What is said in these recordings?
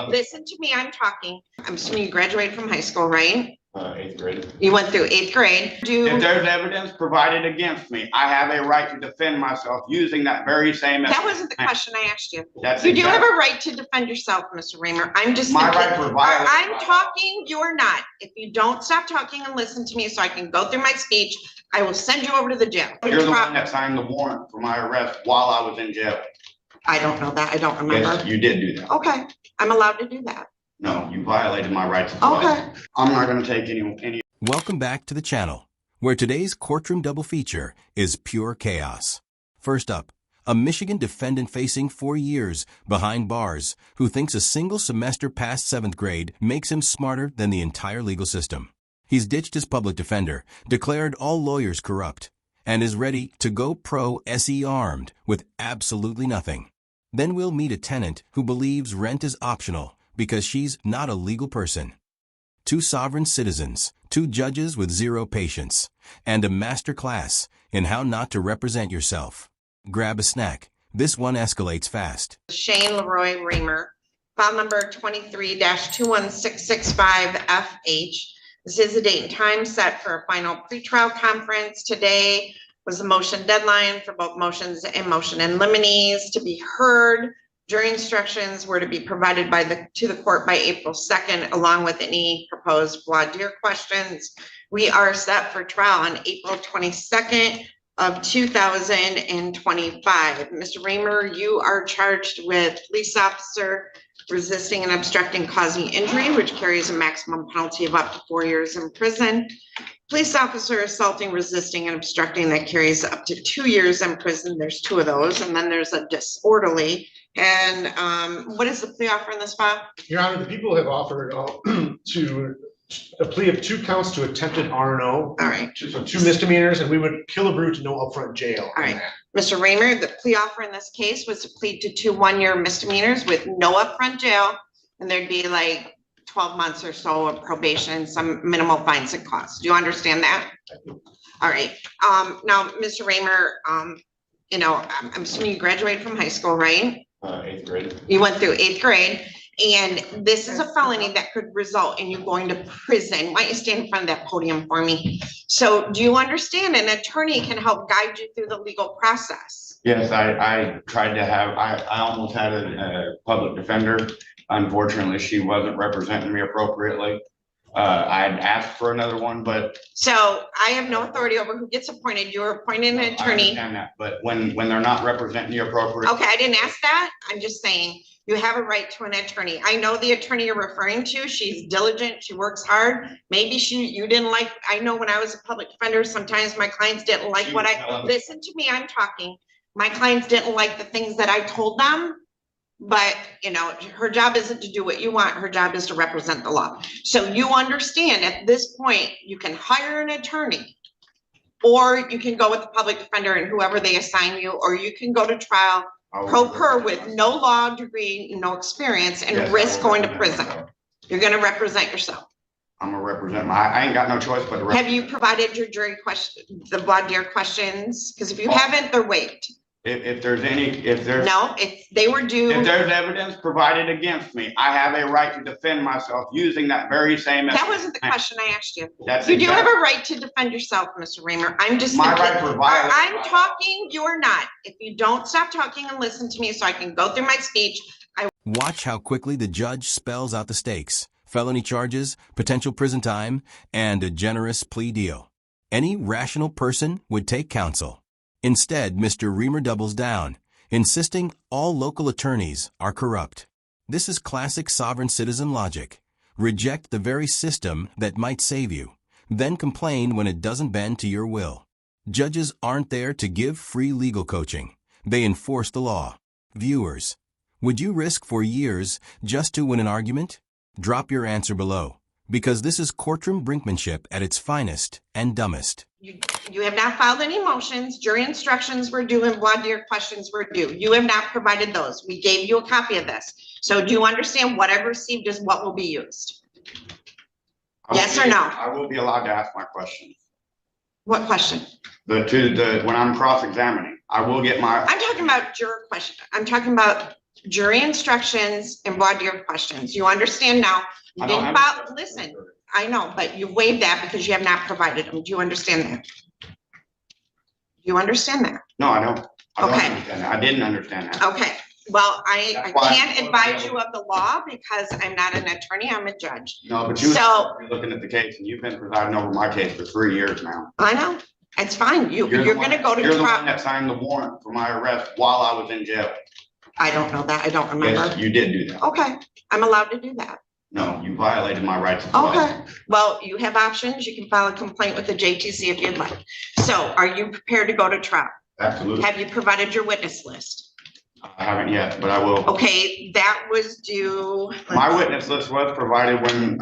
Listen to me, I'm talking. I'm assuming you graduated from high school, right? 8th grade. You went through 8th grade. If there's evidence provided against me, I have a right to defend myself using that very same evidence. That wasn't the question I asked you. You do have a right to defend yourself, Mr. Raymer. I'm just my right for violence. I'm talking, you're not. If you don't stop talking and listen to me so I can go through my speech, I will send you over to the jail. You're the one that signed the warrant for my arrest while I was in jail. I don't know that. I don't remember. Yes, you did do that. Okay. I'm allowed to do that. No, you violated my rights. Okay. I'm not going to take any. Welcome back to the channel, where today's courtroom double feature is pure chaos. First up, a Michigan defendant facing 4 years behind bars who thinks a single semester past 7th grade makes him smarter than the entire legal system. He's ditched his public defender, declared all lawyers corrupt, and is ready to go pro SE armed with absolutely nothing. Then we'll meet a tenant who believes rent is optional because she's not a legal person. 2 sovereign citizens, 2 judges with 0 patience, and a master class in how not to represent yourself. Grab a snack. This one escalates fast. Shane Leroy Raymer, file number 23-21665FH. This is the date and time set for a final pretrial conference. Today was the motion deadline for both motions and motion in limines to be heard. Jury instructions were to be provided to the court by April 2nd, along with any proposed voir dire questions. We are set for trial on April 22nd of 2025. Mr. Raymer, you are charged with police officer resisting and obstructing causing injury, which carries a maximum penalty of up to 4 years in prison. Police officer assaulting, resisting, and obstructing, that carries up to 2 years in prison. There's 2 of those, and then there's a disorderly. And what is the plea offer in this file? Your Honor, the people have offered to a plea of 2 counts to attempted RNO. All right. So 2 misdemeanors, and we would kill a brute to no upfront jail. All right. Mr. Raymer, the plea offer in this case was to plead to 2 one-year misdemeanors with no upfront jail, and there'd be like 12 months or so of probation, some minimal fines and costs. Do you understand that? All right. Now, Mr. Raymer, you know, I'm assuming you graduated from high school, right? 8th grade. You went through 8th grade, and this is a felony that could result in you going to prison. Why don't you stand in front of that podium for me? So do you understand an attorney can help guide you through the legal process? Yes, I tried to have, I almost had a public defender. Unfortunately, she wasn't representing me appropriately. I'd asked for another one, but. So I have no authority over who gets appointed. You're appointed an attorney. I understand that, but when they're not representing you appropriately. Okay, I didn't ask that. I'm just saying you have a right to an attorney. I know the attorney you're referring to. She's diligent. She works hard. Maybe you didn't like, I know when I was a public defender, sometimes my clients didn't like what listen to me, I'm talking. My clients didn't like the things that I told them. But, you know, her job isn't to do what you want. Her job is to represent the law. So you understand at this point, you can hire an attorney, or you can go with the public defender and whoever they assign you, or you can go to trial pro per with no law degree, no experience, and risk going to prison. You're going to represent yourself. I'm going to represent I ain't got no choice but to have you provided your jury question, the voir dire questions? Because if you haven't, they're waived. If there's no, they were due. If there's evidence provided against me, I have a right to defend myself using that very same. That wasn't the question I asked you. You do have a right to defend yourself, Mr. Raymer. I'm just my right for violence. I'm talking. You're not. If you don't stop talking and listen to me, so I can go through my speech. Watch how quickly the judge spells out the stakes: felony charges, potential prison time, and a generous plea deal. Any rational person would take counsel. Instead, Mr. Raymer doubles down, insisting all local attorneys are corrupt. This is classic sovereign citizen logic. Reject the very system that might save you, then complain when it doesn't bend to your will. Judges aren't there to give free legal coaching. They enforce the law. Viewers, would you risk 4 years just to win an argument? Drop your answer below, because this is courtroom brinkmanship at its finest and dumbest. You have not filed any motions. Jury instructions were due and voir dire questions were due. You have not provided those. We gave you a copy of this. So do you understand what I've received is what will be used? Yes or no? I will be allowed to ask my questions. What question? When I'm cross-examining, I will get my. I'm talking about juror question. I'm talking about jury instructions and voir dire questions. You understand now? You I don't didn't have- follow, listen, I know, but you waived that because you have not provided them. Do you understand that? You understand that? No, I don't. I don't Okay. understand that. I didn't understand that. Okay, well, I That's why- can't advise you of the law because I'm not an attorney, I'm a judge. No, but So- you're looking at the case and you've been presiding over my case for 3 years now. I know, it's fine. You're the one- gonna go to You're the one trial. that signed the warrant for my arrest while I was in jail. I don't know that, I don't Yes, remember. you did do that. Okay, I'm allowed to do that. No, you violated my rights as well. Okay, well, you have options. You can file a complaint with the JTC if you'd like. So are you prepared to go to trial? Absolutely. Have you provided your witness list? I haven't yet, but I will. Okay, that was due. My witness list was provided when,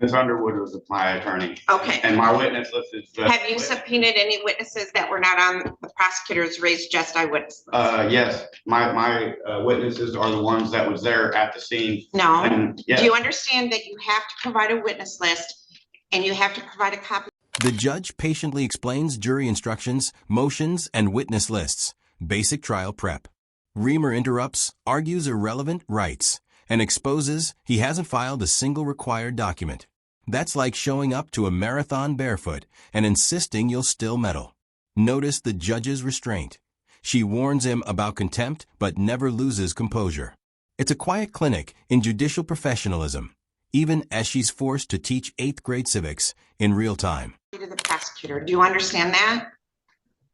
Ms. Underwood was my attorney, Okay, and my witness list is. have you subpoenaed any witnesses that were not on the prosecutor's raised just eyewitness list? Yes, my witnesses are the ones that was there at the scene. No, And do yes, you understand that you have to provide a witness list and you have to provide a copy? The judge patiently explains jury instructions, motions, and witness lists. Basic trial prep. Reamer interrupts, argues irrelevant rights, and exposes he hasn't filed a single required document. That's like showing up to a marathon barefoot and insisting you'll still medal. Notice the judge's restraint. She warns him about contempt but never loses composure. It's a quiet clinic in judicial professionalism, even as she's forced to teach 8th grade civics in real time. To the prosecutor, do you understand that?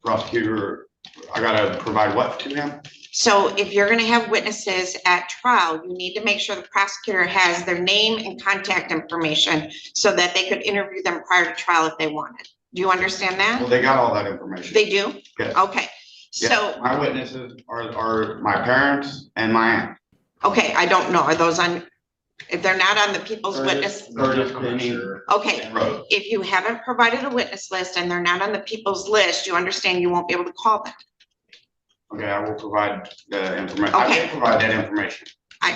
prosecutor, I gotta provide what to him? So if you're gonna have witnesses at trial, you need to make sure the prosecutor has their name and contact information so that they could interview them prior to trial if they wanted. Do you understand Well, that? they got all that information. They do? Yes. Okay, Yes, so, my witnesses are my parents and my aunt. okay, I don't know, are those on, if they're not on the people's witness, Curtis, I'm not Penny, sure. okay. and Rose. If you haven't provided a witness list and they're not on the people's list, you understand you won't be able to call them. Okay, I will provide the information. I Okay. can provide that information.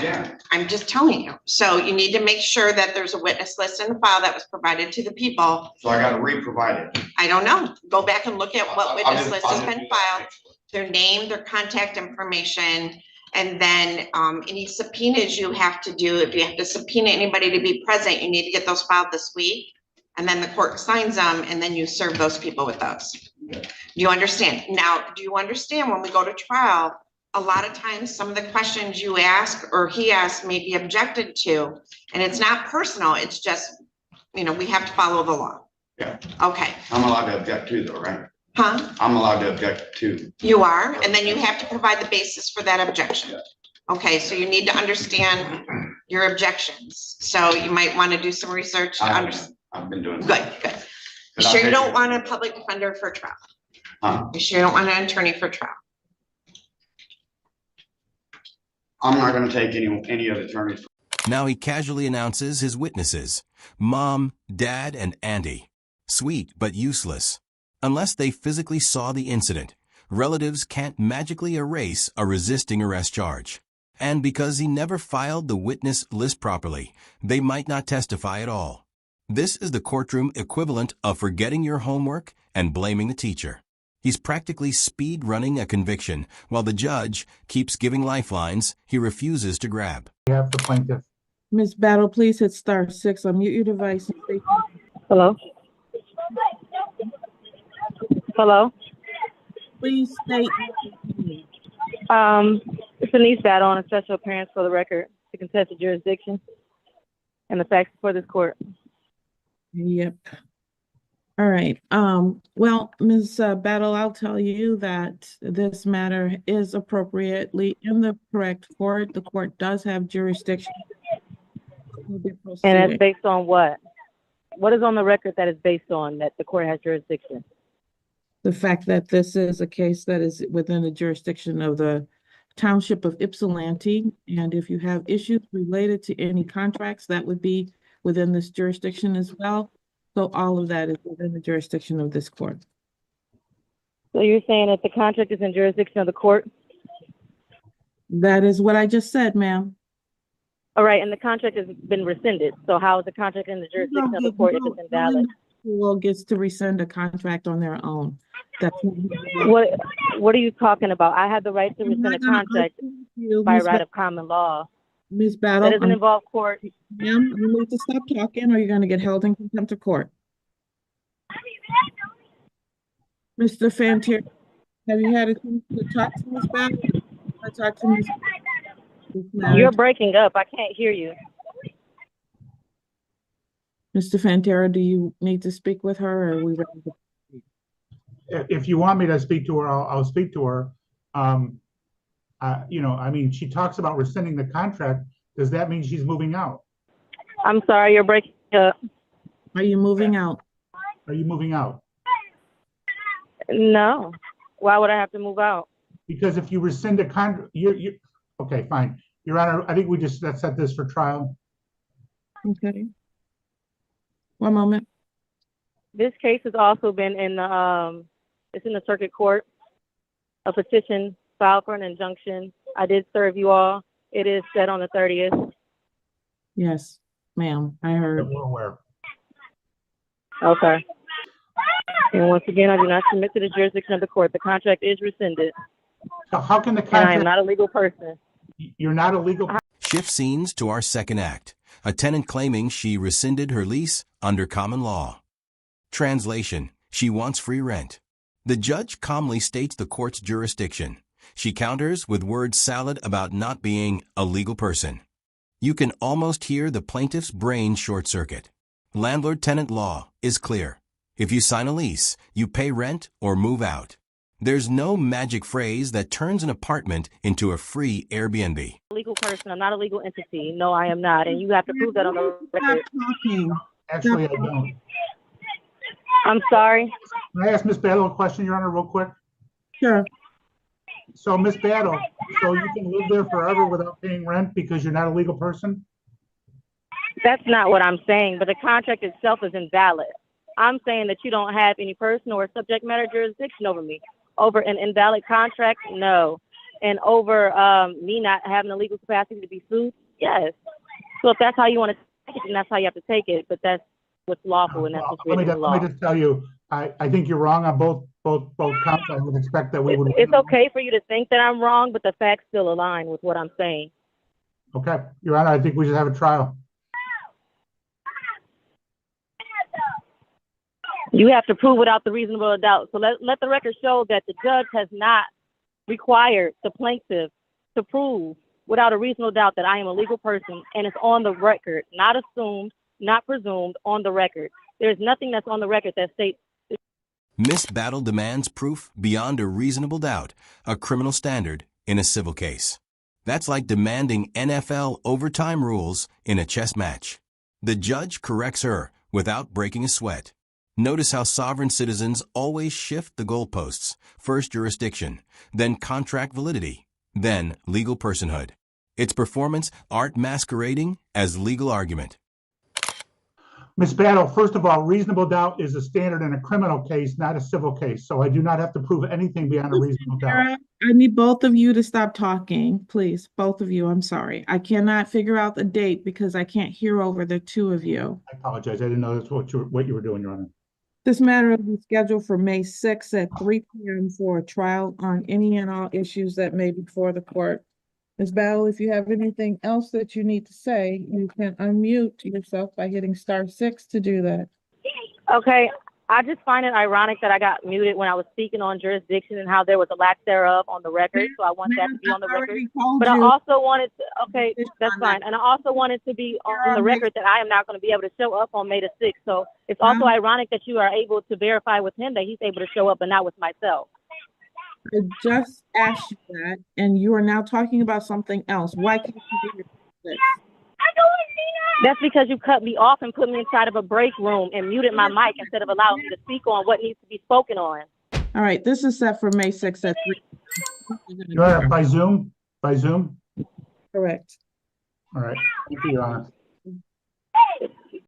Yeah. I'm just telling you. So you need to make sure that there's a witness list in the file that was provided to the people. So I gotta re-provide it. I don't know. Go back and look at what I'll witness just- list I'll has just been do that filed, next week. their name, their contact information. And then any subpoenas you have to do, if you have to subpoena anybody to be present, you need to get those filed this week. And then the court signs them and then you serve those people with those. Yeah. Do you understand? Now, do you understand when we go to trial, a lot of times some of the questions you ask or he asks may be objected to, and it's not personal, it's just, we have to follow the law. Yeah. Okay, I'm allowed to object too, though, right? huh? I'm allowed to object too. You are, and then you have to provide the basis for that objection. Yeah. Okay, so you need to understand your objections. So you might want to do some research to understand. I've been doing. Good, good. You sure you don't want a public defender for trial? Huh? You sure you don't want an attorney for trial? I'm not gonna take any of the attorneys. Now he casually announces his witnesses: Mom, Dad, and Auntie. Sweet, but useless. Unless they physically saw the incident, relatives can't magically erase a resisting arrest charge. And because he never filed the witness list properly, they might not testify at all. This is the courtroom equivalent of forgetting your homework and blaming the teacher. He's practically speed running a conviction while the judge keeps giving lifelines he refuses to grab. You have the plaintiff. Ms. Battle, please hit *6, unmute your device and state. Hello? Hello? Please state. It's Denise Battle on a special appearance for the record to contest the jurisdiction and the facts before this court. Yep. All right. Well, Ms. Battle, I'll tell you that this matter is appropriately in the correct court. The court does have jurisdiction. We'll be And proceeding. it's based on what? What is on the record that is based on that the court has jurisdiction? The fact that this is a case that is within the jurisdiction of the Township of Ypsilanti, and if you have issues related to any contracts, that would be within this jurisdiction as well. So all of that is within the jurisdiction of this court. So you're saying that the contract is in jurisdiction of the court? That is what I just said, ma'am. All right, and the contract has been rescinded. So how is the contract in the jurisdiction of the court if it's invalid? individual gets to rescind a contract on their own. That's What are you talking about? I have the right to I'm rescind a not gonna contract argue with you, by Ms. right of common law. Ms. That Battle. doesn't involve court. Ma'am, you need to stop talking or you're gonna get held in contempt of court. Mr. Fantier, have you had a chance to talk to Ms. Battle? I talked to Ms. You're breaking up. I can't hear you. Mr. Fantera, do you need to speak with her or are we ready to? If you want me to speak to her, I'll speak to her. You know, I mean, she talks about rescinding the contract. Does that mean she's moving out? I'm sorry, you're breaking up. Are you moving out? Are you moving out? No. Why would I have to move out? Because if you rescind a contract, you're okay, fine. Your Honor, I think we just, let's set this for trial. Okay. One moment. This case has also been in the, it's in the circuit court. A petition filed for an injunction. I did serve you all. It is set on the 30th. Yes, ma'am, I heard. We're aware. Okay. And once again, I do not submit to the jurisdiction of the court. The contract is rescinded. So how can the And I am contract, not a legal person. you're not a legal, Shift scenes to our second act. A tenant claiming she rescinded her lease under common law. Translation: she wants free rent. The judge calmly states the court's jurisdiction. She counters with word salad about not being a legal person. You can almost hear the plaintiff's brain short circuit. Landlord-tenant law is clear. If you sign a lease, you pay rent or move out. There's no magic phrase that turns an apartment into a free Airbnb. Legal person. I'm not a legal entity. No, I am not. And you have to prove that on the record. Stop talking. actually, I don't. I'm sorry. Can I ask Ms. Battle a question, Your Honor, real quick? Sure. So Ms. Battle, so you can live there forever without paying rent because you're not a legal person? That's not what I'm saying, but the contract itself is invalid. I'm saying that you don't have any personal or subject matter jurisdiction over me. Over an invalid contract, no. And over me not having a legal capacity to be sued, yes. So if that's how you want to take it, then that's how you have to take it. But that's what's lawful, and that's what's written in the law. Let me just tell you, I think you're wrong on both counts. I would expect that we would. It's okay for you to think that I'm wrong, but the facts still align with what I'm saying. Okay, Your Honor, I think we should have a trial. You have to prove without the reasonable doubt. So let the record show that the judge has not required the plaintiff to prove without a reasonable doubt that I am a legal person, and it's on the record, not assumed, not presumed, on the record. There's nothing that's on the record that states. Miss Battle demands proof beyond a reasonable doubt, a criminal standard in a civil case. That's like demanding NFL overtime rules in a chess match. The judge corrects her without breaking a sweat. Notice how sovereign citizens always shift the goalposts. First jurisdiction, then contract validity, then legal personhood. Its performance art masquerading as legal argument. Ms. Battle, first of all, reasonable doubt is a standard in a criminal case, not a civil case. So I do not have to prove anything beyond a reasonable doubt. I need both of you to stop talking, please. Both of you, I'm sorry. I cannot figure out the date because I can't hear over the two of you. I apologize. I didn't know that's what you were doing, Your Honor. This matter will be scheduled for May 6th at 3 p.m. for a trial on any and all issues that may be before the court. Ms. Battle, if you have anything else that you need to say, you can unmute yourself by hitting *6 to do that. Okay, I just find it ironic that I got muted when I was speaking on jurisdiction and how there was a lack thereof on the record. So I want that to be on the record. But I also wanted to, okay, that's fine. And I also wanted to be on the record that I am not going to be able to show up on May the 6th. So it's also ironic that you are able to verify with him that he's able to show up, but not with myself. I just asked you that, and you are now talking about something else. Why can't you do this? That's because you cut me off and put me inside of a break room and muted my mic instead of allowing me to speak on what needs to be spoken on. All right, this is set for May 6th at 3. Your Honor, by Zoom? By Zoom? Correct. All right. Thank you, Your Honor.